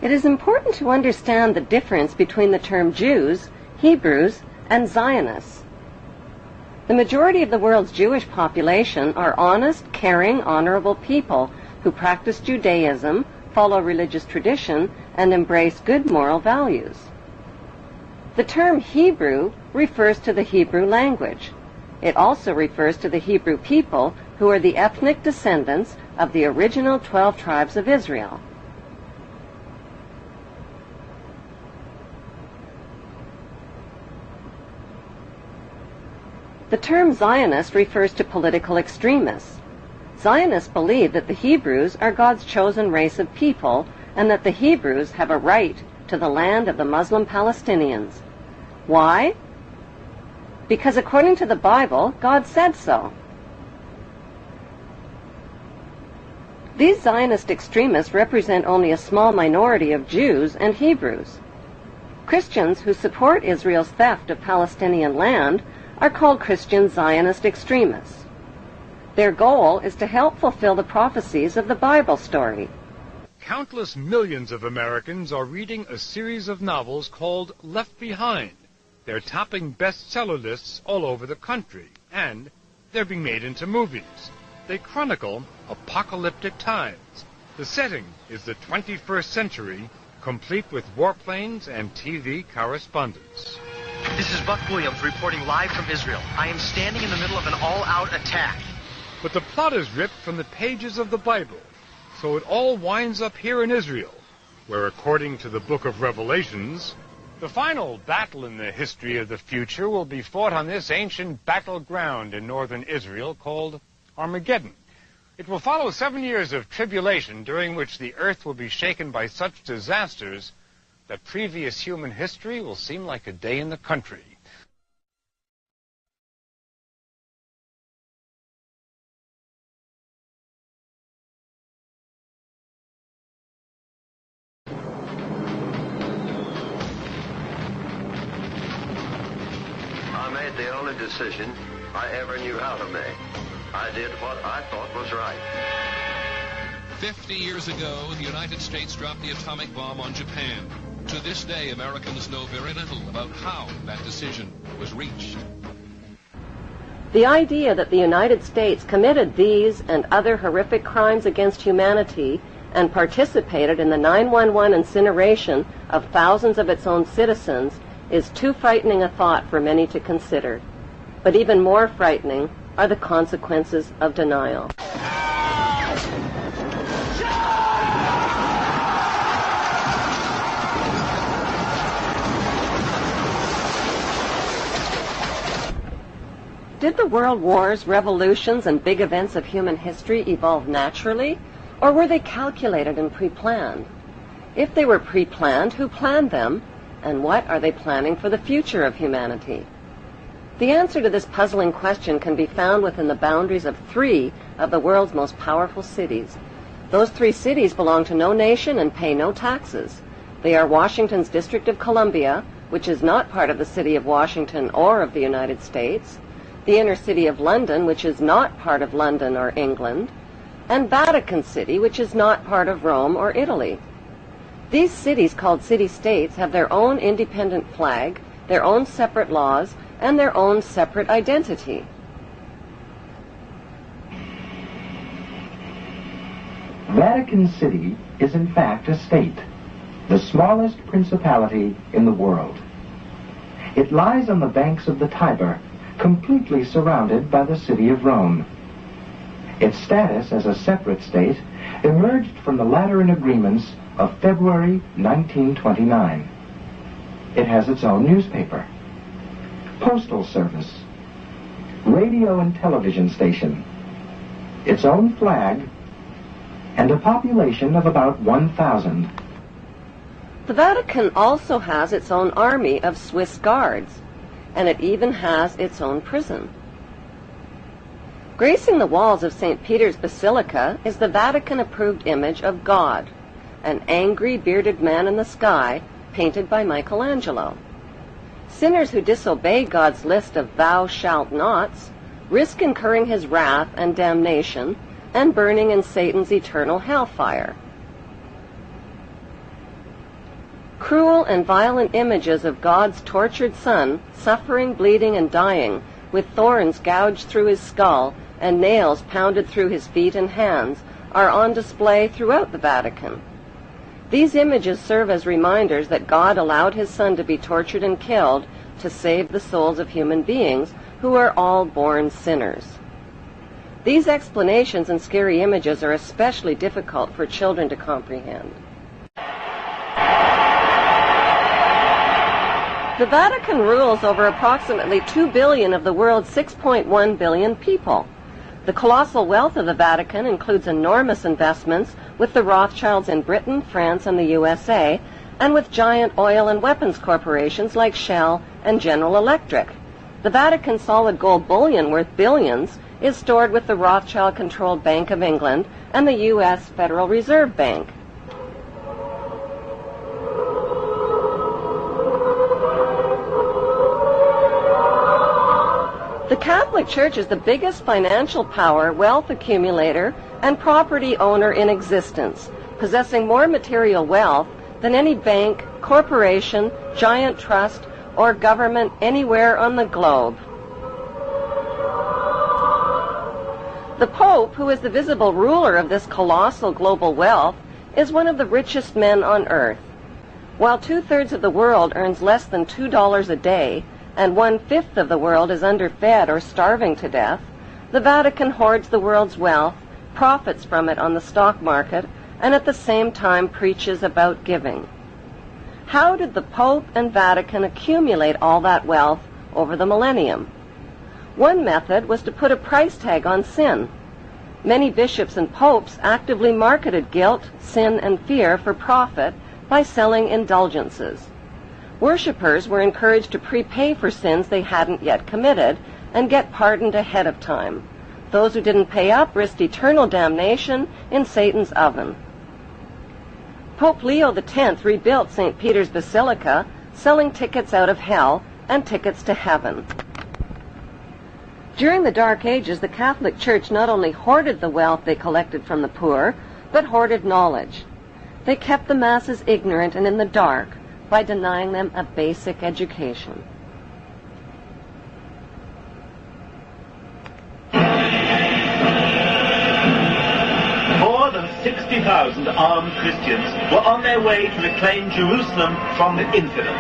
It is important to understand the difference between the term Jews, Hebrews, and Zionists. The majority of the world's Jewish population are honest, caring, honorable people who practice Judaism, follow religious tradition, and embrace good moral values. The term Hebrew refers to the Hebrew language. It also refers to the Hebrew people who are the ethnic descendants of the original 12 tribes of Israel. The term Zionist refers to political extremists. Zionists believe that the Hebrews are God's chosen race of people and that the Hebrews have a right to the land of the Muslim Palestinians. Why? Because according to the Bible, God said so. These Zionist extremists represent only a small minority of Jews and Hebrews. Christians who support Israel's theft of Palestinian land are called Christian Zionist extremists. Their goal is to help fulfill the prophecies of the Bible story. Countless millions of Americans are reading a series of novels called Left Behind. They're topping bestseller lists all over the country, and they're being made into movies. They chronicle apocalyptic times. The setting is the 21st century, complete with warplanes and TV correspondence. This is Buck Williams reporting live from Israel. I am standing in the middle of an all-out attack. But the plot is ripped from the pages of the Bible, so it all winds up here in Israel, where according to the book of Revelations, the final battle in the history of the future will be fought on this ancient battleground in northern Israel called Armageddon. It will follow 7 years of tribulation during which the earth will be shaken by such disasters that previous human history will seem like a day in the country. I made the only decision I ever knew how to make. I did what I thought was right. 50 years ago, the United States dropped the atomic bomb on Japan. To this day, Americans know very little about how that decision was reached. The idea that the United States committed these and other horrific crimes against humanity and participated in the 9/11 incineration of thousands of its own citizens is too frightening a thought for many to consider. But even more frightening are the consequences of denial. Did the world wars, revolutions, and big events of human history evolve naturally, or were they calculated and pre-planned? If they were pre-planned, who planned them, and what are they planning for the future of humanity? The answer to this puzzling question can be found within the boundaries of 3 of the world's most powerful cities. Those 3 cities belong to no nation and pay no taxes. They are Washington's District of Columbia, which is not part of the city of Washington or of the United States, the inner city of London, which is not part of London or England, and Vatican City, which is not part of Rome or Italy. These cities, called city-states, have their own independent flag, their own separate laws, and their own separate identity. Vatican City is in fact a state, the smallest principality in the world. It lies on the banks of the Tiber, completely surrounded by the city of Rome. Its status as a separate state emerged from the Lateran Agreements of February 1929. It has its own newspaper, postal service, radio and television station, its own flag, and a population of about 1,000. The Vatican also has its own army of Swiss guards, and it even has its own prison. Gracing the walls of St. Peter's Basilica is the Vatican-approved image of God, an angry, bearded man in the sky, painted by Michelangelo. Sinners who disobey God's list of thou shalt nots risk incurring his wrath and damnation and burning in Satan's eternal hellfire. Cruel and violent images of God's tortured Son, suffering, bleeding, and dying, with thorns gouged through his skull and nails pounded through his feet and hands, are on display throughout the Vatican. These images serve as reminders that God allowed his Son to be tortured and killed to save the souls of human beings who are all born sinners. These explanations and scary images are especially difficult for children to comprehend. The Vatican rules over approximately 2 billion of the world's 6.1 billion people. The colossal wealth of the Vatican includes enormous investments with the Rothschilds in Britain, France, and the USA, and with giant oil and weapons corporations like Shell and General Electric. The Vatican solid gold bullion worth billions is stored with the Rothschild-controlled Bank of England and the U.S. Federal Reserve Bank. The Catholic Church is the biggest financial power, wealth accumulator, and property owner in existence, possessing more material wealth than any bank, corporation, giant trust, or government anywhere on the globe. The Pope, who is the visible ruler of this colossal global wealth, is one of the richest men on earth. While 2/3 of the world earns less than $2 a day, and 1/5 of the world is underfed or starving to death, the Vatican hoards the world's wealth, profits from it on the stock market, and at the same time preaches about giving. How did the Pope and Vatican accumulate all that wealth over the millennium? One method was to put a price tag on sin. Many bishops and popes actively marketed guilt, sin, and fear for profit by selling indulgences. Worshippers were encouraged to prepay for sins they hadn't yet committed and get pardoned ahead of time. Those who didn't pay up risked eternal damnation in Satan's oven. Pope Leo X rebuilt St. Peter's Basilica, selling tickets out of hell and tickets to heaven. During the Dark Ages, the Catholic Church not only hoarded the wealth they collected from the poor, but hoarded knowledge. They kept the masses ignorant and in the dark by denying them a basic education. More than 60,000 armed Christians were on their way to reclaim Jerusalem from the infidel.